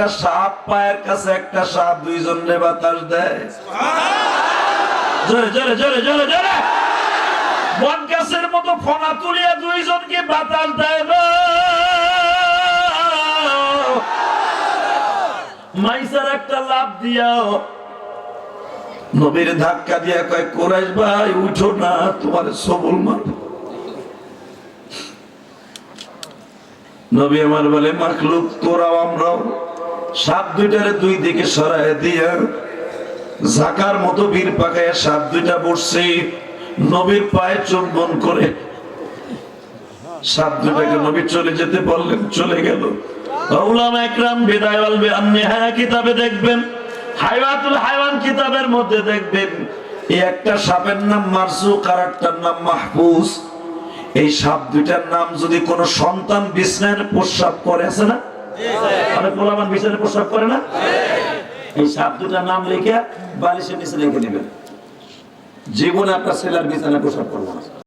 একটা সাপ, পায়ের কাছে একটা সাপ, দুইজনে বাতাস দেয়। জোরে জোরে জোরে জোরে জোরে। বট গাছের মতো ফনা তুলিয়া দুইজনকে বাতাস দেয়। মাইসার একটা লাভ দিয়াও নবীর ধাক্কা দিয়া কয়, কোরাইশ ভাই উঠো না, তোমার সবল মার। নবী আমার বলে, মাখলুক তোরাও আমরাও। সাপ দুইটারে দুই দিকে সরায় দিয়া ঝাঁকার মতো বীর পাকায় সাপ দুইটা বসছে, নবীর পায়ে চুম্বন করে সাপ দুইটাকে নবী চলে যেতে বললেন, চলে গেল। উলামা ইকরাম বিদায় ওয়াল নিহায়া কিতাবে দেখবেন, হায়াতুল হায়াওয়ান কিতাবের মধ্যে দেখবেন, এই একটা সাপের নাম মারসুক আর একটার নাম মাহফুজ। এই সাপ দুইটার নাম যদি কোনো সন্তান বিছানায় প্রস্রাব করে, আছে না, অনেক ওলামা বিছানায় প্রস্রাব করে না, এই সাপ দুটার নাম লিখে বালিশের নিচে রেখে দিবেন। জীবনে আপনার ছেলের বিছানায় প্রস্রাব করবো না।